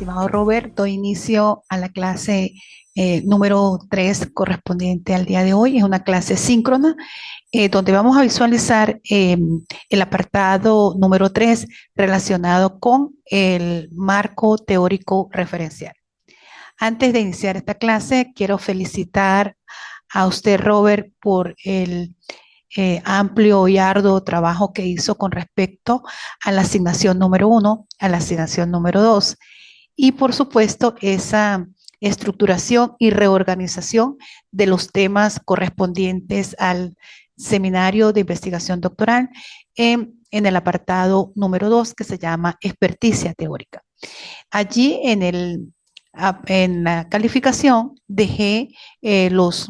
estimado Robert, doy inicio a la clase número 3 correspondiente al día de hoy. Es una clase síncrona donde vamos a visualizar el apartado número 3 relacionado con el marco teórico referencial. Antes de iniciar esta clase, quiero felicitar a usted, Robert, por el amplio y arduo trabajo que hizo con respecto a la asignación número 1, a la asignación número 2 y por supuesto esa estructuración y reorganización de los temas correspondientes al seminario de investigación doctoral en el apartado número 2 que se llama experticia teórica. Allí en la calificación dejé las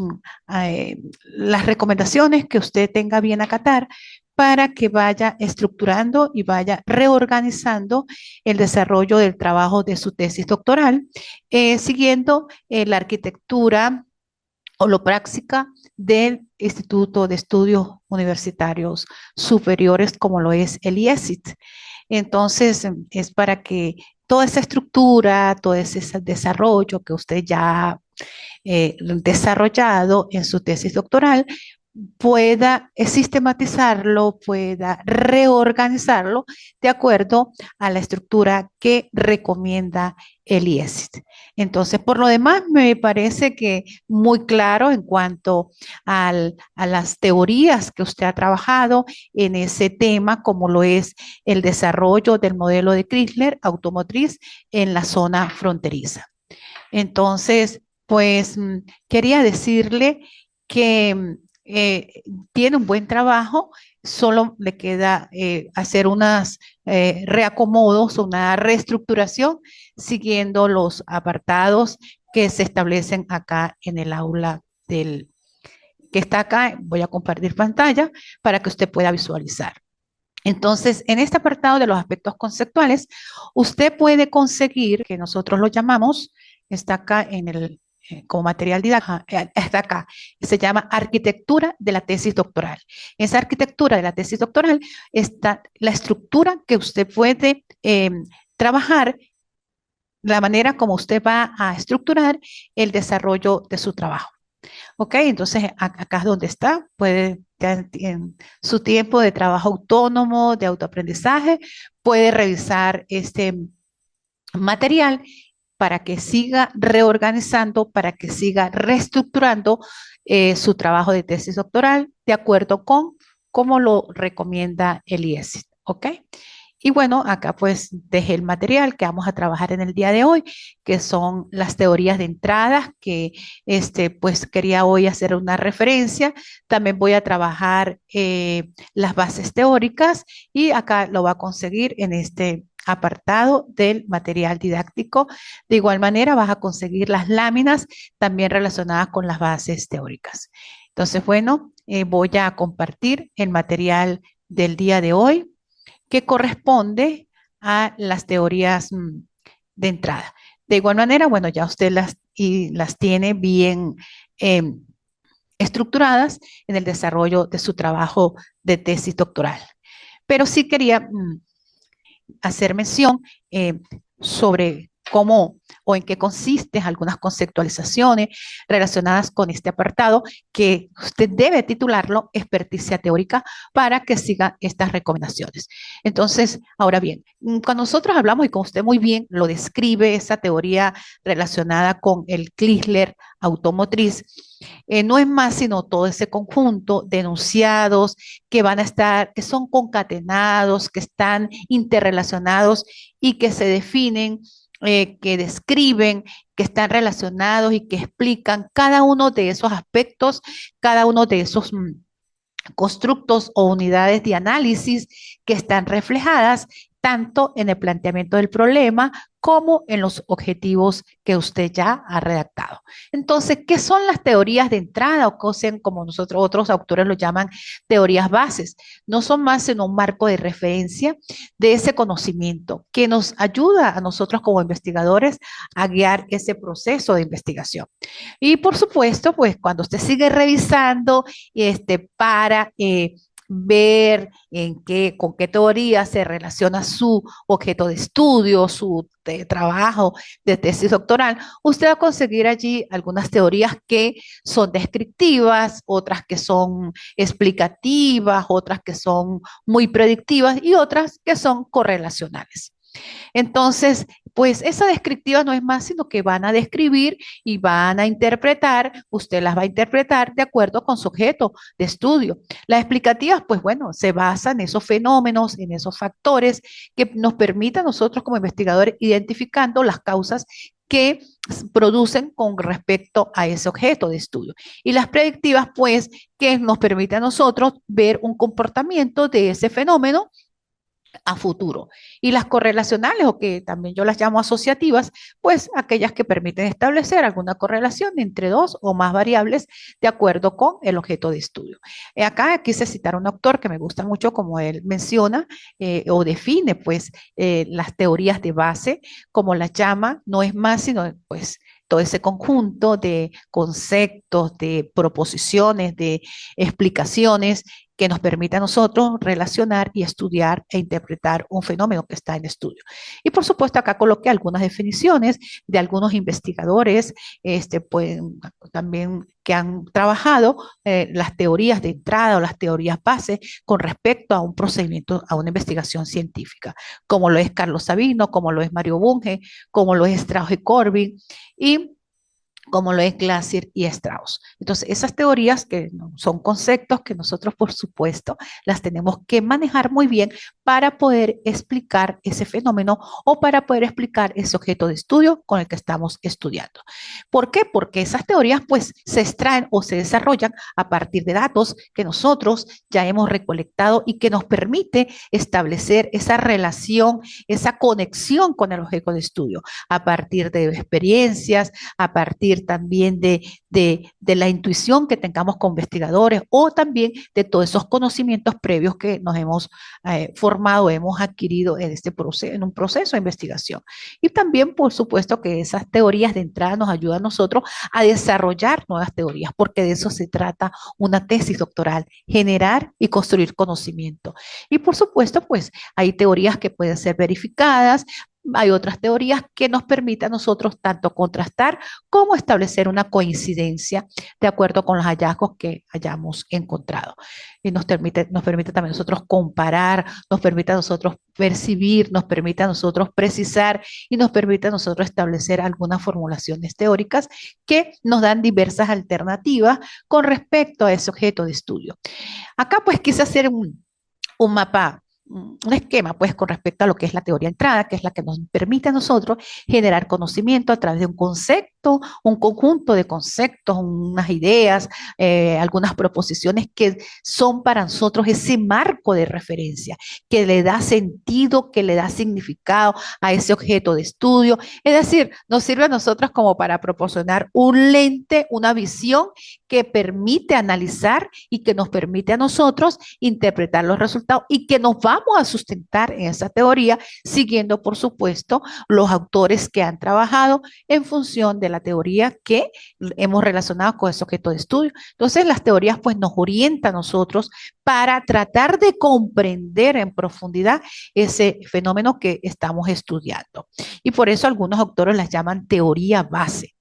recomendaciones que usted tenga bien acatar para que vaya estructurando y vaya reorganizando el desarrollo del trabajo de su tesis doctoral, siguiendo la arquitectura holopráctica del Instituto de Estudios Universitarios Superiores, como lo es el IESIT. Entonces, es para que toda esa estructura, todo ese desarrollo que usted ya ha desarrollado en su tesis doctoral, pueda sistematizarlo, pueda reorganizarlo de acuerdo a la estructura que recomienda el IESIT. Entonces, por lo demás, me parece que muy claro en cuanto a las teorías que usted ha trabajado en ese tema, como lo es el desarrollo del modelo de Chrysler automotriz en la zona fronteriza. Entonces, pues quería decirle que tiene un buen trabajo, solo le queda hacer unos reacomodos, una reestructuración, siguiendo los apartados que se establecen acá en el aula que está acá. Voy a compartir pantalla para que usted pueda visualizar. Entonces, en este apartado de los aspectos conceptuales, usted puede conseguir, que nosotros lo llamamos, está acá como material didáctico, está acá, se llama arquitectura de la tesis doctoral. Esa arquitectura de la tesis doctoral está la estructura que usted puede trabajar, la manera como usted va a estructurar el desarrollo de su trabajo. Ok, entonces acá es donde está, puede en su tiempo de trabajo autónomo, de autoaprendizaje, puede revisar este material para que siga reorganizando, para que siga reestructurando su trabajo de tesis doctoral de acuerdo con cómo lo recomienda el IESIT. ¿Ok? Y bueno, acá pues dejé el material que vamos a trabajar en el día de hoy, que son las teorías de entradas, que pues quería hoy hacer una referencia. También voy a trabajar las bases teóricas y acá lo va a conseguir en este apartado del material didáctico. De igual manera vas a conseguir las láminas también relacionadas con las bases teóricas. Entonces, bueno, voy a compartir el material del día de hoy que corresponde a las teorías de entrada. De igual manera, bueno, ya usted las tiene bien eh, estructuradas en el desarrollo de su trabajo de tesis doctoral. Pero sí quería hacer mención sobre cómo o en qué consisten algunas conceptualizaciones relacionadas con este apartado, que usted debe titularlo experticia teórica para que siga estas recomendaciones. Entonces, ahora bien, cuando nosotros hablamos, y como usted muy bien lo describe, esa teoría relacionada con el Chrysler automotriz, no es más sino todo ese conjunto de enunciados que van a estar, que son concatenados, que están interrelacionados y que se definen, que describen, que están relacionados y que explican cada uno de esos aspectos, cada uno de esos constructos o unidades de análisis que están reflejadas tanto en el planteamiento del problema como en los objetivos que usted ya ha redactado. Entonces, ¿qué son las teorías de entrada o como nosotros otros autores lo llaman teorías bases? No son más sino un marco de referencia de ese conocimiento que nos ayuda a nosotros como investigadores a guiar ese proceso de investigación. Y por supuesto, pues cuando usted sigue revisando para ver con qué teoría se relaciona su objeto de estudio, su trabajo de tesis doctoral, usted va a conseguir allí algunas teorías que son descriptivas, otras que son explicativas, otras que son muy predictivas y otras que son correlacionales. Entonces, pues esa descriptiva no es más sino que van a describir y van a interpretar, usted las va a interpretar de acuerdo con su objeto de estudio. Las explicativas, pues bueno, se basan en esos fenómenos, en esos factores que nos permitan nosotros como investigadores identificando las causas que producen con respecto a ese objeto de estudio. Y las predictivas, pues, que nos permiten a nosotros ver un comportamiento de ese fenómeno a futuro. Y las correlacionales, o que también yo las llamo asociativas, pues aquellas que permiten establecer alguna correlación entre dos o más variables de acuerdo con el objeto de estudio. Acá quise citar un autor que me gusta mucho, como él menciona o define, pues, las teorías de base, como las llama, no es más sino, pues, todo ese conjunto de conceptos, de proposiciones, de explicaciones que nos permite a nosotros relacionar y estudiar e interpretar un fenómeno que está en estudio. Y por supuesto acá coloqué algunas definiciones de algunos investigadores, pues, también que han trabajado las teorías de entrada o las teorías base con respecto a un procedimiento, a una investigación científica, como lo es Carlos Sabino, como lo es Mario Bunge, como lo es Strauss y Corbin, y como lo es Glaser y Strauss. Entonces, esas teorías que son conceptos que nosotros, por supuesto, las tenemos que manejar muy bien para poder explicar ese fenómeno o para poder explicar ese objeto de estudio con el que estamos estudiando. ¿Por qué? Porque esas teorías, pues, se extraen o se desarrollan a partir de datos que nosotros ya hemos recolectado y que nos permite establecer esa relación, esa conexión con el objeto de estudio, a partir de experiencias, a partir también de la intuición que tengamos con investigadores o también de todos esos conocimientos previos que nos hemos formado, hemos adquirido en, en un proceso de investigación. Y también, por supuesto, que esas teorías de entrada nos ayudan a nosotros a desarrollar nuevas teorías, porque de eso se trata una tesis doctoral, generar y construir conocimiento. Y por supuesto, pues hay teorías que pueden ser verificadas, hay otras teorías que nos permiten a nosotros tanto contrastar como establecer una coincidencia de acuerdo con los hallazgos que hayamos encontrado. Y nos permite también a nosotros comparar, nos permite a nosotros percibir, nos permite a nosotros precisar y nos permite a nosotros establecer algunas formulaciones teóricas que nos dan diversas alternativas con respecto a ese objeto de estudio. Acá pues quise hacer un mapa, un esquema, pues, con respecto a lo que es la teoría de entrada, que es la que nos permite a nosotros generar conocimiento a través de un concepto, un conjunto de conceptos, unas ideas, algunas proposiciones que son para nosotros ese marco de referencia, que le da sentido, que le da significado a ese objeto de estudio. Es decir, nos sirve a nosotros como para proporcionar un lente, una visión que permite analizar y que nos permite a nosotros interpretar los resultados y que nos vamos a sustentar en esa teoría, siguiendo, por supuesto, los autores que han trabajado en función de la teoría que hemos relacionado con ese objeto de estudio. Entonces, las teorías pues nos orientan a nosotros para tratar de comprender en profundidad ese fenómeno que estamos estudiando. Y por eso algunos autores las llaman teoría base.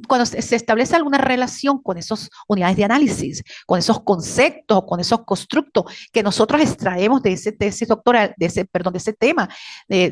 Cuando se establece alguna relación con esas unidades de análisis, con esos conceptos, con esos constructos que nosotros extraemos de ese tesis doctoral, perdón, de ese tema,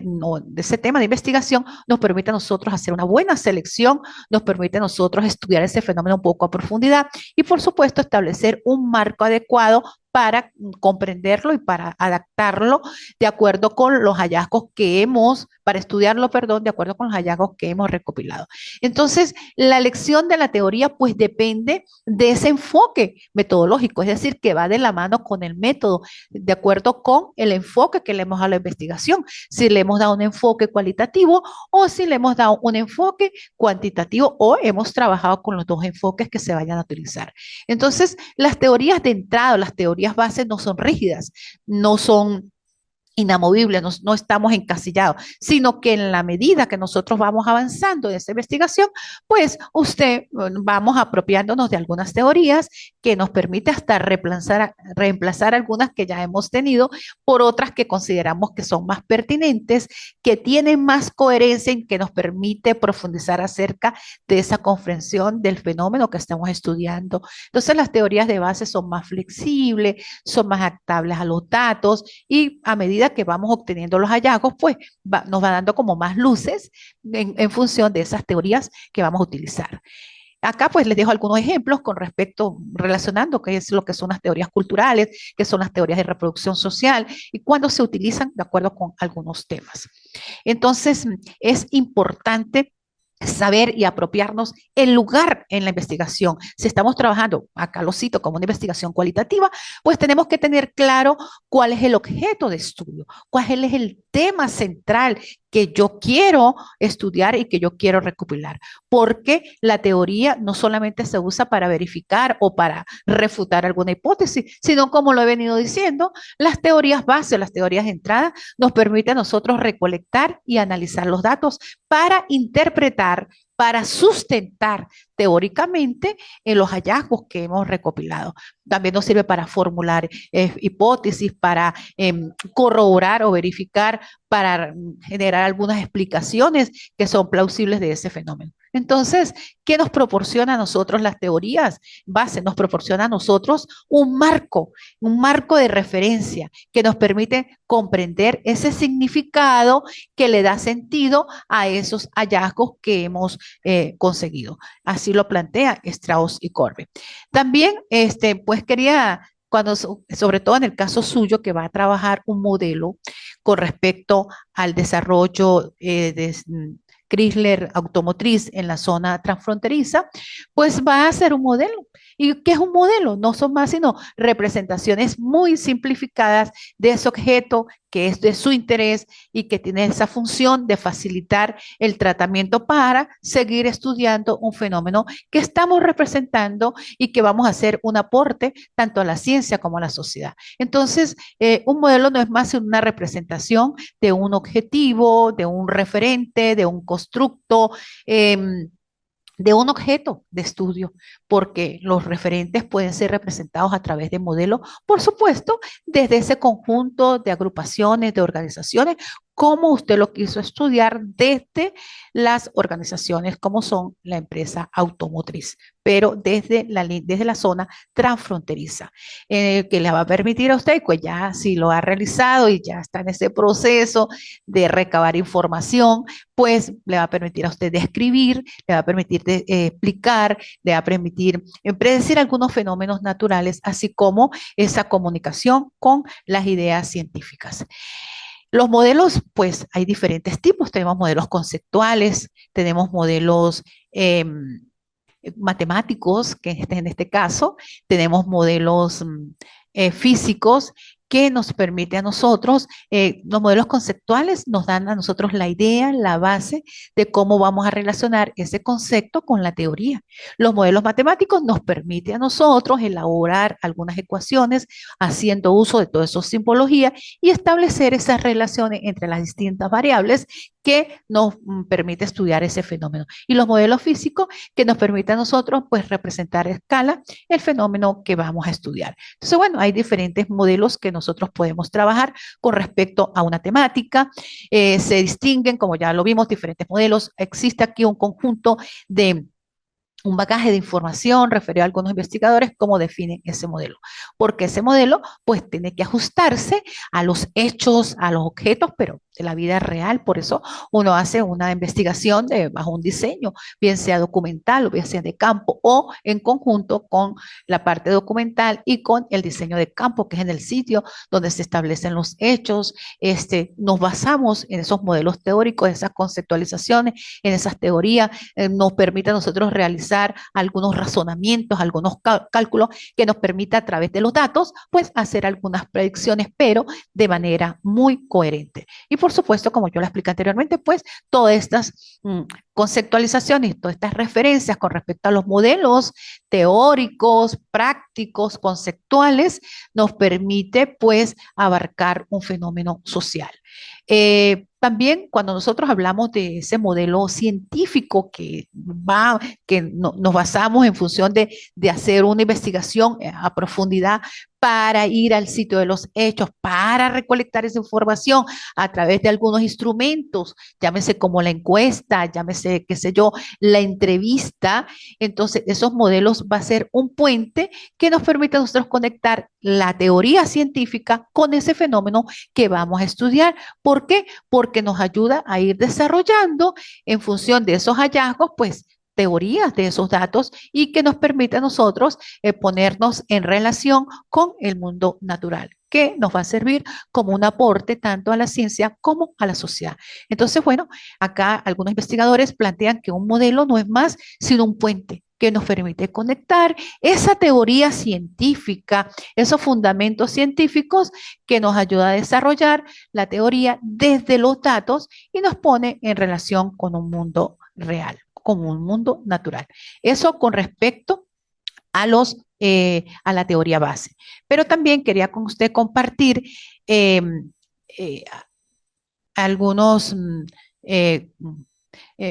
no, de ese tema de investigación, nos permite a nosotros hacer una buena selección, nos permite a nosotros estudiar ese fenómeno un poco a profundidad y, por supuesto, establecer un marco adecuado para comprenderlo y para adaptarlo de acuerdo con los hallazgos que hemos, para estudiarlo, perdón, de acuerdo con los hallazgos que hemos recopilado. Entonces, la elección de la teoría pues depende de ese enfoque metodológico, es decir, que va de la mano con el método, de acuerdo con el enfoque que le hemos dado a la investigación, si le hemos dado un enfoque cualitativo o si le hemos dado un enfoque cuantitativo o hemos trabajado con los dos enfoques que se vayan a utilizar. Entonces, las teorías de entrada, las teorías bases no son rígidas, no son inamovible, no estamos encasillados, sino que en la medida que nosotros vamos avanzando en esa investigación, pues vamos apropiándonos de algunas teorías que nos permite hasta reemplazar algunas que ya hemos tenido por otras que consideramos que son más pertinentes, que tienen más coherencia y que nos permite profundizar acerca de esa comprensión del fenómeno que estamos estudiando. Entonces las teorías de base son más flexibles, son más adaptables a los datos y a medida que vamos obteniendo los hallazgos, pues nos va dando como más luces en función de esas teorías que vamos a utilizar. Acá pues les dejo algunos ejemplos con respecto, relacionando qué es lo que son las teorías culturales, qué son las teorías de reproducción social y cuándo se utilizan de acuerdo con algunos temas. Entonces, es importante saber y apropiarnos el lugar en la investigación. Si estamos trabajando, acá lo cito como una investigación cualitativa, pues tenemos que tener claro cuál es el objeto de estudio, cuál es el tema central que yo quiero estudiar y que yo quiero recopilar, porque la teoría no solamente se usa para verificar o para refutar alguna hipótesis, sino como lo he venido diciendo, las teorías base, las teorías de entrada nos permiten a nosotros recolectar y analizar los datos para interpretar, para sustentar teóricamente en los hallazgos que hemos recopilado. También nos sirve para formular hipótesis, para corroborar o verificar, para generar algunas explicaciones que son plausibles de ese fenómeno. Entonces, ¿qué nos proporciona a nosotros las teorías base? Nos proporciona a nosotros un marco de referencia que nos permite comprender ese significado que le da sentido a esos hallazgos que hemos conseguido. Así lo plantea Strauss y Corbe. También, pues quería sobre todo en el caso suyo, que va a trabajar un modelo con respecto al desarrollo de Chrysler Automotriz en la zona transfronteriza, pues va a ser un modelo. ¿Y qué es un modelo? No son más sino representaciones muy simplificadas de ese objeto que es de su interés y que tiene esa función de facilitar el tratamiento para seguir estudiando un fenómeno que estamos representando y que vamos a hacer un aporte tanto a la ciencia como a la sociedad. Entonces, un modelo no es más que una representación de un objetivo, de un referente, de un constructo, de un objeto de estudio, porque los referentes pueden ser representados a través de modelos, por supuesto, desde ese conjunto de agrupaciones, de organizaciones, como usted lo quiso estudiar desde las organizaciones como son la empresa automotriz, pero desde la zona transfronteriza, que le va a permitir a usted, pues ya si lo ha realizado y ya está en ese proceso de recabar información, pues le va a permitir a usted describir, le va a permitir explicar, le va a permitir predecir algunos fenómenos naturales, así como esa comunicación con las ideas científicas. Los modelos, pues hay diferentes tipos. Tenemos modelos conceptuales, tenemos modelos matemáticos, que en este caso, tenemos modelos físicos que nos permite a nosotros, los modelos conceptuales nos dan a nosotros la idea, la base de cómo vamos a relacionar ese concepto con la teoría. Los modelos matemáticos nos permiten a nosotros elaborar algunas ecuaciones haciendo uso de toda esa simbología y establecer esas relaciones entre las distintas variables que nos permite estudiar ese fenómeno. Y los modelos físicos que nos permiten a nosotros pues representar a escala el fenómeno que vamos a estudiar. Entonces, bueno, hay diferentes modelos que nosotros podemos trabajar con respecto a una temática. Se distinguen, como ya lo vimos, diferentes modelos. Existe aquí un conjunto de un bagaje de información referido a algunos investigadores, cómo definen ese modelo. Porque ese modelo, pues, tiene que ajustarse a los hechos, a los objetos, pero de la vida real. Por eso uno hace una investigación bajo un diseño, bien sea documental o bien sea de campo, o en conjunto con la parte documental y con el diseño de campo, que es en el sitio donde se establecen los hechos. Nos basamos en esos modelos teóricos, en esas conceptualizaciones, en esas teorías, nos permite a nosotros realizar algunos razonamientos, algunos cálculos que nos permita a través de los datos, pues hacer algunas predicciones, pero de manera muy coherente. Y por por supuesto, como yo lo expliqué anteriormente, pues todas estas conceptualizaciones, todas estas referencias con respecto a los modelos teóricos, prácticos, conceptuales, nos permite pues abarcar un fenómeno social. También cuando nosotros hablamos de ese modelo científico nos basamos en función de hacer una investigación a profundidad para ir al sitio de los hechos, para recolectar esa información a través de algunos instrumentos, llámese como la encuesta, llámese, qué sé yo, la entrevista. Entonces, esos modelos va a ser un puente que nos permite a nosotros conectar la teoría científica con ese fenómeno que vamos a estudiar. ¿Por qué? Porque nos ayuda a ir desarrollando en función de esos hallazgos, pues teorías de esos datos y que nos permite a nosotros ponernos en relación con el mundo natural, que nos va a servir como un aporte tanto a la ciencia como a la sociedad. Entonces, bueno, acá algunos investigadores plantean que un modelo no es más sino un puente que nos permite conectar esa teoría científica, esos fundamentos científicos que nos ayuda a desarrollar la teoría desde los datos y nos pone en relación con un mundo real, con un mundo natural. Eso con respecto a la teoría base. Pero también quería con usted compartir eh, eh, algunos,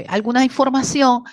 alguna información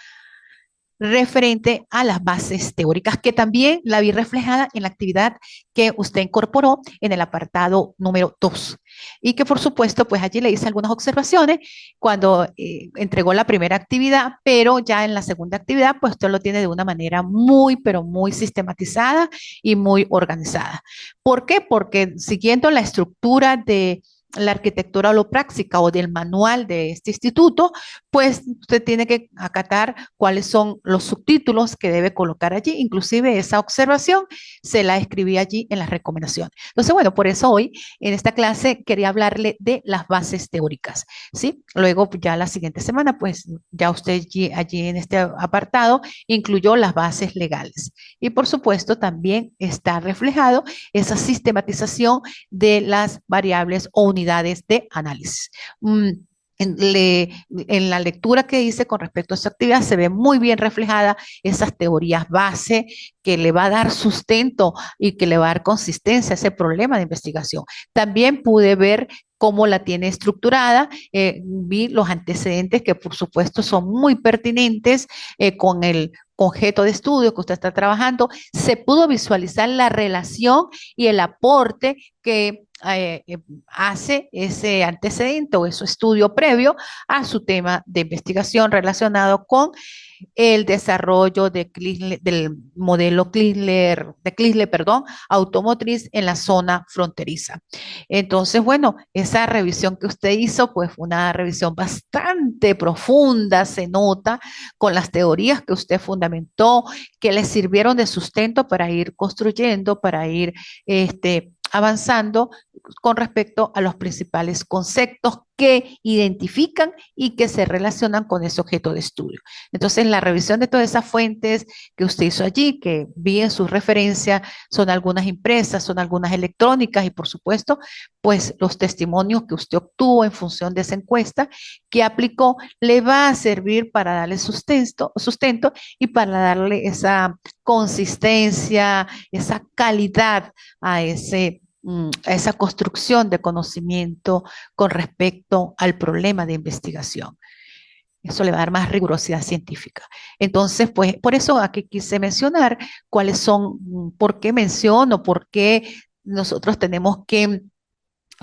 referente a las bases teóricas, que también la vi reflejada en la actividad que usted incorporó en el apartado número 2. Y que por supuesto, pues allí le hice algunas observaciones cuando entregó la primera actividad, pero ya en la segunda actividad, pues usted lo tiene de una manera muy, pero muy sistematizada y muy organizada. ¿Por qué? Porque siguiendo la estructura de la arquitectura holopráctica o del manual de este instituto, pues usted tiene que acatar cuáles son los subtítulos que debe colocar allí. Inclusive esa observación se la escribí allí en las recomendaciones. Entonces, bueno, por eso hoy en esta clase quería hablarle de las bases teóricas, ¿sí? Luego ya la siguiente semana, pues ya usted allí en este apartado incluyó las bases legales. Y por supuesto también está reflejado esa sistematización de las variables o unidades de análisis. En la lectura que hice con respecto a esta actividad se ve muy bien reflejada esas teorías base que le va a dar sustento y que le va a dar consistencia a ese problema de investigación. También pude ver cómo la tiene estructurada, vi los antecedentes que por supuesto son muy pertinentes con el objeto de estudio que usted está trabajando, se pudo visualizar la relación y el aporte que hace ese antecedente o ese estudio previo a su tema de investigación relacionado con el desarrollo del modelo Chrysler, perdón, automotriz en la zona fronteriza. Entonces, bueno, esa revisión que usted hizo, pues fue una revisión bastante profunda, se nota, con las teorías que usted fundamentó, que le sirvieron de sustento para ir construyendo, para ir avanzando con respecto a los principales conceptos que identifican y que se relacionan con ese objeto de estudio. Entonces, la revisión de todas esas fuentes que usted hizo allí, que vi en sus referencias, son algunas impresas, son algunas electrónicas y, por supuesto, pues los testimonios que usted obtuvo en función de esa encuesta que aplicó, le va a servir para darle sustento y para darle esa consistencia, esa calidad a a esa construcción de conocimiento con respecto al problema de investigación. Eso le va a dar más rigurosidad científica. Entonces, pues, por eso aquí quise mencionar cuáles son, por qué menciono, por qué nosotros tenemos que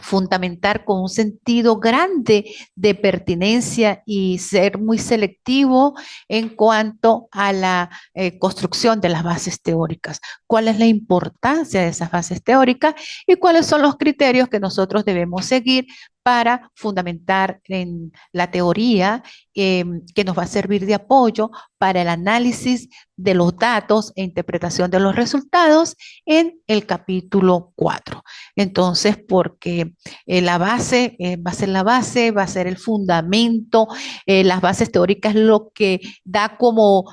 fundamentar con un sentido grande de pertinencia y ser muy selectivo en cuanto a la construcción de las bases teóricas. ¿Cuál es la importancia de esas bases teóricas y cuáles son los criterios que nosotros debemos seguir para fundamentar en la teoría que nos va a servir de apoyo para el análisis de los datos e interpretación de los resultados en el capítulo 4? Entonces, porque la base va a ser la base, va a ser el fundamento, las bases teóricas lo que da como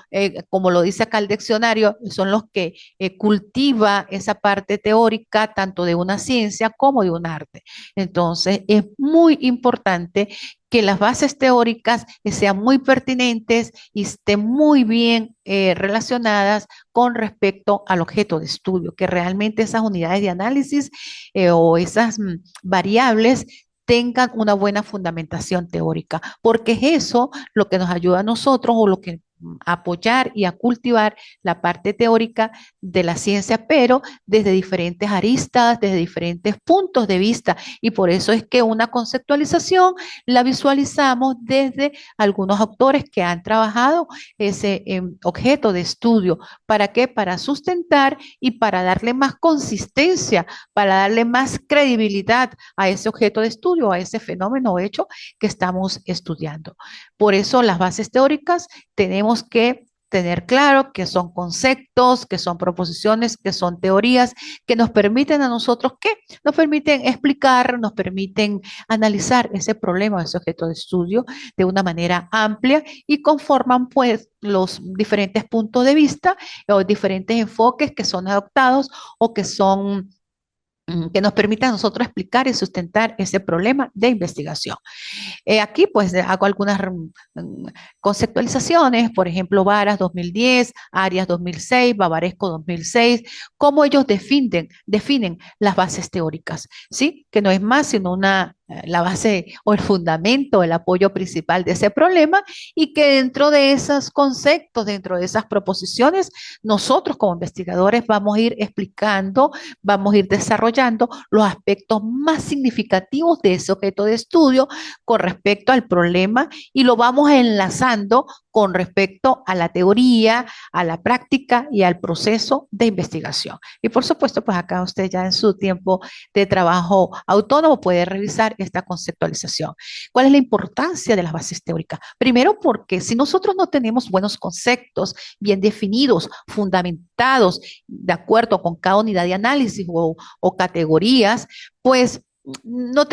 lo dice acá el diccionario, son los que cultiva esa parte teórica tanto de una ciencia como de un arte. Entonces, es muy importante que las bases teóricas sean muy pertinentes y estén muy bien relacionadas con respecto al objeto de estudio, que realmente esas unidades de análisis o esas variables tengan una buena fundamentación teórica, porque es eso lo que nos ayuda a nosotros o lo que apoyar y a cultivar la parte teórica de la ciencia, pero desde diferentes aristas, desde diferentes puntos de vista. Y por eso es que una conceptualización la visualizamos desde algunos autores que han trabajado ese objeto de estudio. ¿Para qué? Para sustentar y para darle más consistencia, para darle más credibilidad a ese objeto de estudio, a ese fenómeno o hecho que estamos estudiando. Por eso las bases teóricas tenemos que tener claro que son conceptos, que son proposiciones, que son teorías que nos permiten a nosotros, que nos permiten explicar, nos permiten analizar ese problema, ese objeto de estudio de una manera amplia y conforman pues los diferentes puntos de vista o diferentes enfoques que son adoptados o que nos permitan a nosotros explicar y sustentar ese problema de investigación. Aquí pues hago algunas conceptualizaciones, por ejemplo, Varas 2010, Arias 2006, Bavaresco 2006, cómo ellos definen las bases teóricas, ¿sí? Que no es más sino la base o el fundamento, el apoyo principal de ese problema y que dentro de esos conceptos, dentro de esas proposiciones, nosotros como investigadores vamos a ir explicando, vamos a ir desarrollando los aspectos más significativos de ese objeto de estudio con respecto al problema y lo vamos enlazando con respecto a la teoría, a la práctica y al proceso de investigación. Y por supuesto, pues acá usted ya en su tiempo de trabajo autónomo puede revisar esta conceptualización. ¿Cuál es la importancia de las bases teóricas? Primero, porque si nosotros no tenemos buenos conceptos bien definidos, fundamentados, de acuerdo con cada unidad de análisis o categorías, pues no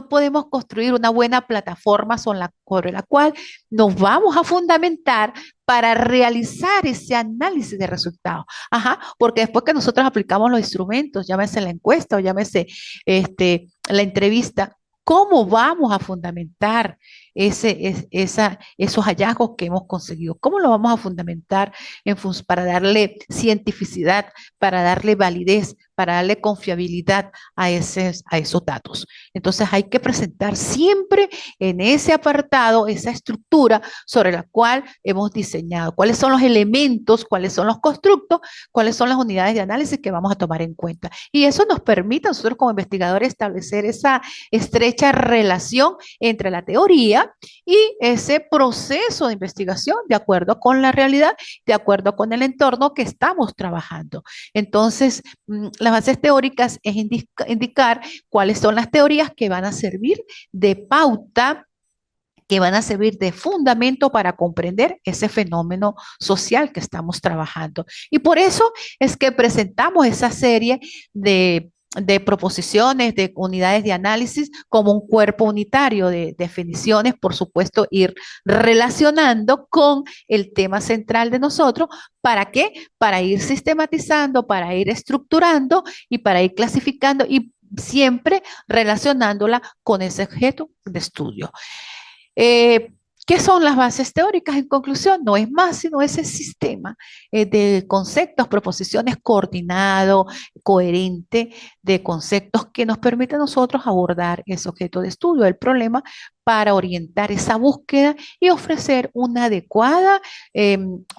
podemos construir una buena plataforma sobre la cual nos vamos a fundamentar para realizar ese análisis de resultados. Ajá, porque después que nosotros aplicamos los instrumentos, llámese la encuesta o llámese la entrevista, ¿cómo vamos a fundamentar esos hallazgos que hemos conseguido? ¿Cómo lo vamos a fundamentar para darle cientificidad, para darle validez, para darle confiabilidad a esos datos? Entonces hay que presentar siempre en ese apartado esa estructura sobre la cual hemos diseñado, cuáles son los elementos, cuáles son los constructos, cuáles son las unidades de análisis que vamos a tomar en cuenta. Y eso nos permite a nosotros como investigadores establecer esa estrecha relación entre la teoría y ese proceso de investigación de acuerdo con la realidad, de acuerdo con el entorno que estamos trabajando. Entonces, las bases teóricas es indicar cuáles son las teorías que van a servir de pauta, que van a servir de fundamento para comprender ese fenómeno social que estamos trabajando. Y por eso es que presentamos esa serie de proposiciones, de unidades de análisis como un cuerpo unitario de definiciones, por supuesto, ir relacionando con el tema central de nosotros. ¿Para qué? Para ir sistematizando, para ir estructurando y para ir clasificando y siempre relacionándola con ese objeto de estudio. Eh, ¿Qué son las bases teóricas? En conclusión, no es más sino ese sistema de conceptos, proposiciones coordinado, coherente, de conceptos que nos permite a nosotros abordar ese objeto de estudio, el problema, para orientar esa búsqueda y ofrecer una adecuada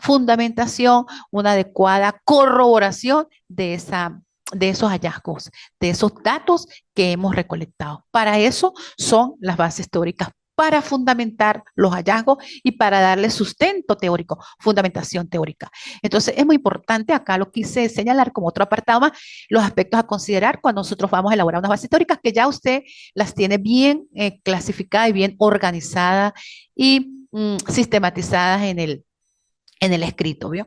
fundamentación, una adecuada corroboración de esos hallazgos, de esos datos que hemos recolectado. Para eso son las bases teóricas, para fundamentar los hallazgos y para darle sustento teórico, fundamentación teórica. Entonces, es muy importante, acá lo quise señalar como otro apartado más, los aspectos a considerar cuando nosotros vamos a elaborar unas bases teóricas que ya usted las tiene bien clasificadas y bien organizadas y sistematizadas en el escrito, ¿vio?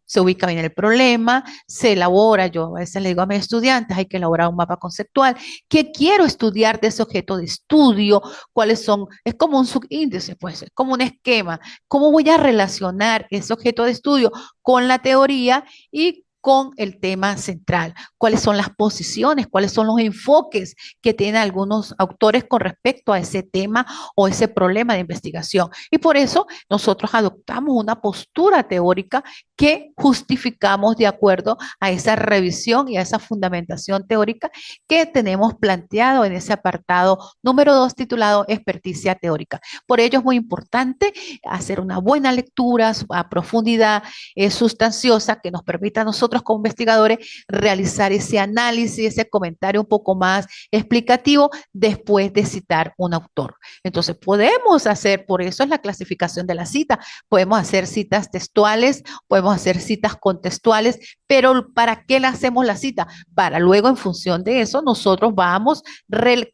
Se ubica bien el problema, se elabora, yo a veces le digo a mis estudiantes, hay que elaborar un mapa conceptual, ¿qué quiero estudiar de ese objeto de estudio? ¿Cuáles son? Es como un subíndice, pues, es como un esquema. ¿Cómo voy a relacionar ese objeto de estudio con la teoría y con el tema central, cuáles son las posiciones, cuáles son los enfoques que tienen algunos autores con respecto a ese tema o ese problema de investigación. Y por eso nosotros adoptamos una postura teórica que justificamos de acuerdo a esa revisión y a esa fundamentación teórica que tenemos planteado en ese apartado número 2 titulado Experticia Teórica. Por ello es muy importante hacer una buena lectura a profundidad sustanciosa que nos permita a nosotros como investigadores realizar ese análisis, ese comentario un poco más explicativo después de citar un autor. Entonces podemos hacer, por eso es la clasificación de la cita, podemos hacer citas textuales, podemos hacer citas contextuales, pero ¿para qué le hacemos la cita? Para luego en función de eso nosotros vamos,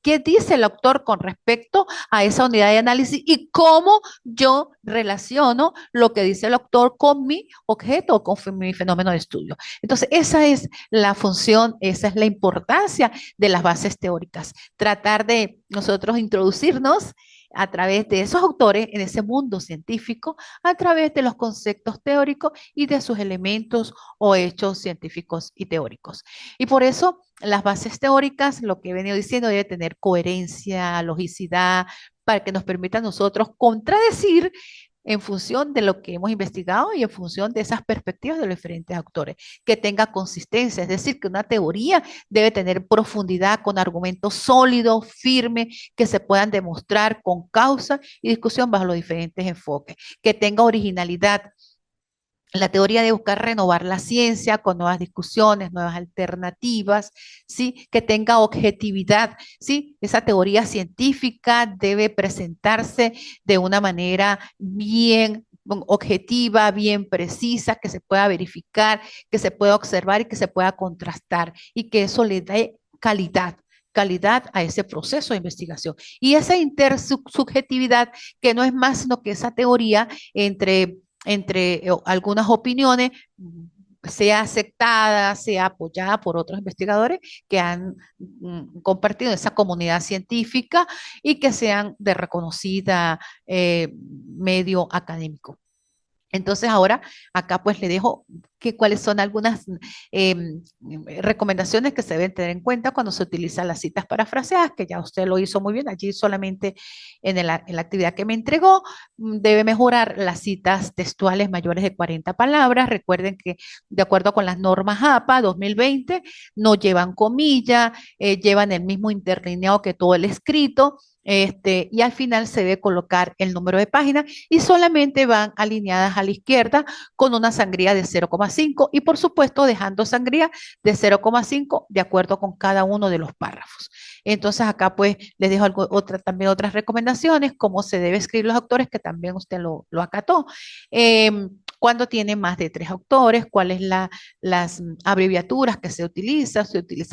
¿qué dice el autor con respecto a esa unidad de análisis y cómo yo relaciono lo que dice el autor con mi objeto, con mi fenómeno de estudio? Entonces, esa es la función, esa es la importancia de las bases teóricas. Tratar de nosotros introducirnos a través de esos autores en ese mundo científico, a través de los conceptos teóricos y de sus elementos o hechos científicos y teóricos. Y por eso las bases teóricas, lo que he venido diciendo, debe tener coherencia, logicidad, para que nos permita a nosotros contradecir en función de lo que hemos investigado y en función de esas perspectivas de los diferentes autores, que tenga consistencia, es decir, que una teoría debe tener profundidad con argumentos sólidos, firmes, que se puedan demostrar con causa y discusión bajo los diferentes enfoques, que tenga originalidad. La teoría de buscar renovar la ciencia con nuevas discusiones, nuevas alternativas, ¿sí? Que tenga objetividad, ¿sí? Esa teoría científica debe presentarse de una manera bien objetiva, bien precisa, que se pueda verificar, que se pueda observar y que se pueda contrastar y que eso le dé calidad a ese proceso de investigación. Y esa intersubjetividad, que no es más sino que esa teoría entre algunas opiniones, sea aceptada, sea apoyada por otros investigadores que han compartido esa comunidad científica y que sean de reconocida medio académico. Entonces ahora acá pues le dejo cuáles son algunas recomendaciones que se deben tener en cuenta cuando se utilizan las citas parafraseadas, que ya usted lo hizo muy bien allí solamente en la actividad que me entregó. Debe mejorar las citas textuales mayores de 40 palabras. Recuerden que de acuerdo con las normas APA 2020 no llevan comilla, llevan el mismo interlineado que todo el escrito. Y al final se debe colocar el número de página y solamente van alineadas a la izquierda con una sangría de 0,5 y por supuesto dejando sangría de 0,5 de acuerdo con cada uno de los párrafos. Entonces acá pues les dejo también otras recomendaciones, cómo se debe escribir los autores, que también usted lo acató. Cuando tiene más de 3 autores, cuáles las abreviaturas que se utiliza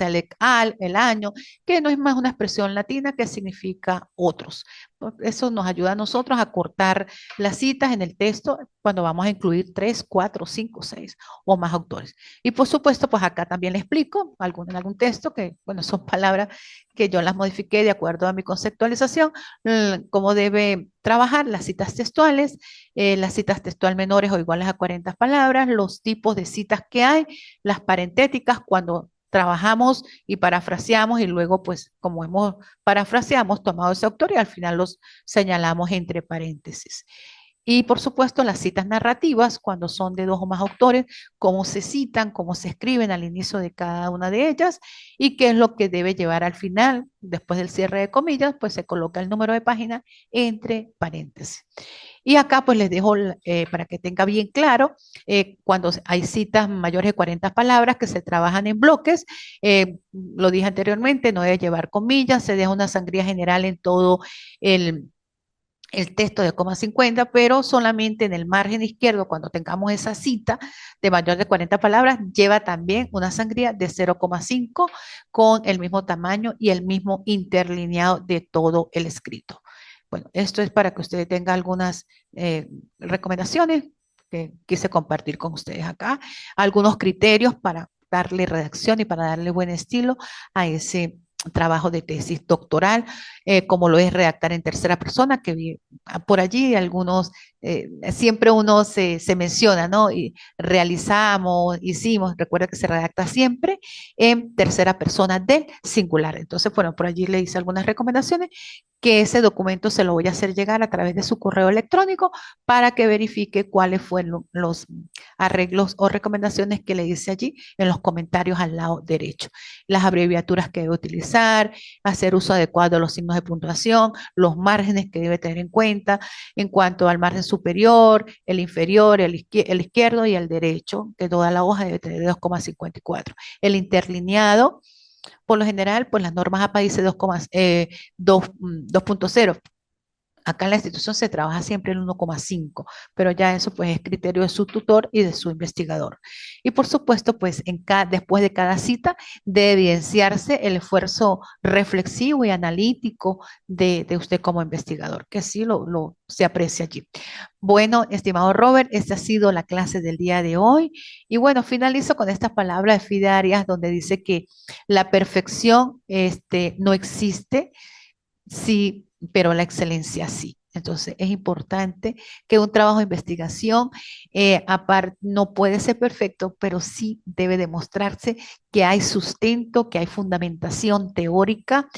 el ECAL, el año, que no es más una expresión latina que significa otros. Eso nos ayuda a nosotros a cortar las citas en el texto cuando vamos a incluir 3, 4, 5, 6 o más autores. Y por supuesto, pues acá también le explico en algún texto que, bueno, son palabras que yo las modifiqué de acuerdo a mi conceptualización, cómo debe trabajar las citas textuales, las citas textual menores o iguales a 40 palabras, los tipos de citas que hay, las parentéticas cuando trabajamos y parafraseamos y luego pues como hemos parafraseamos tomado ese autor y al final los señalamos entre paréntesis. Y por supuesto las citas narrativas cuando son de 2 o más autores, cómo se citan, cómo se escriben al inicio de cada una de ellas y qué es lo que debe llevar al final, después del cierre de comillas, pues se coloca el número de página entre paréntesis. Y acá pues les dejo para que tenga bien claro, cuando hay citas mayores de 40 palabras que se trabajan en bloques, lo dije anteriormente, no debe llevar comillas, se deja una sangría general en todo el texto de 50, pero solamente en el margen izquierdo, cuando tengamos esa cita de mayor de 40 palabras, lleva también una sangría de 0,5 con el mismo tamaño y el mismo interlineado de todo el escrito. Bueno, esto es para que ustedes tengan algunas recomendaciones que quise compartir con ustedes acá, algunos criterios para darle redacción y para darle buen estilo a trabajo de tesis doctoral, como lo es redactar en tercera persona, que por allí algunos, siempre uno se menciona, ¿no? Y realizamos, hicimos, recuerda que se redacta siempre en tercera persona del singular. Entonces, bueno, por allí le hice algunas recomendaciones que ese documento se lo voy a hacer llegar a través de su correo electrónico para que verifique cuáles fueron los arreglos o recomendaciones que le hice allí en los comentarios al lado derecho. Las abreviaturas que debe utilizar, hacer uso adecuado de los signos de puntuación, los márgenes que debe tener en cuenta en cuanto al margen superior, el inferior, el izquierdo y el derecho, que toda la hoja debe tener 2,54. El interlineado, por lo general, pues las normas APA dice 2.0. Acá en la institución se trabaja siempre el 1,5, pero ya eso pues es criterio de su tutor y de su investigador. Y por supuesto, pues después de cada cita debe evidenciarse el esfuerzo reflexivo y analítico de usted como investigador, que sí se aprecia allí. Bueno, estimado Robert, esta ha sido la clase del día de hoy. Y bueno, finalizo con estas palabras de Fide Arias, donde dice que la perfección no existe, sí, pero la excelencia sí. Entonces, es importante que un trabajo de investigación, aparte, no puede ser perfecto, pero sí debe demostrarse que hay sustento, que hay fundamentación teórica,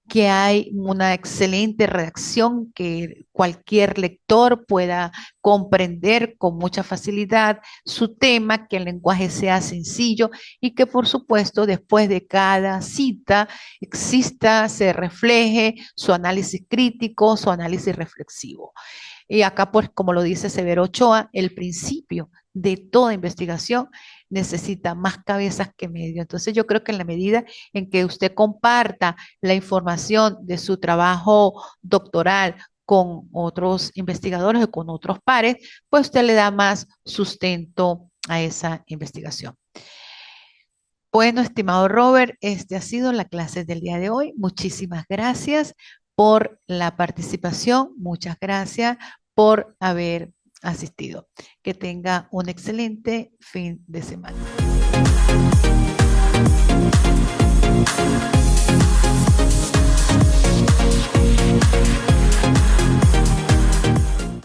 que hay una excelente redacción que cualquier lector pueda comprender con mucha facilidad su tema, que el lenguaje sea sencillo y que por supuesto después de cada cita exista, se refleje su análisis crítico, su análisis reflexivo. Y acá, pues, como lo dice Severo Ochoa, el principio de toda investigación necesita más cabezas que medios. Entonces, yo creo que en la medida en que usted comparta la información de su trabajo doctoral con otros investigadores o con otros pares, pues usted le da más sustento a esa investigación. Bueno, estimado Robert, este ha sido la clase del día de hoy. Muchísimas gracias por la participación. Muchas gracias por haber asistido. Que tenga un excelente fin de semana.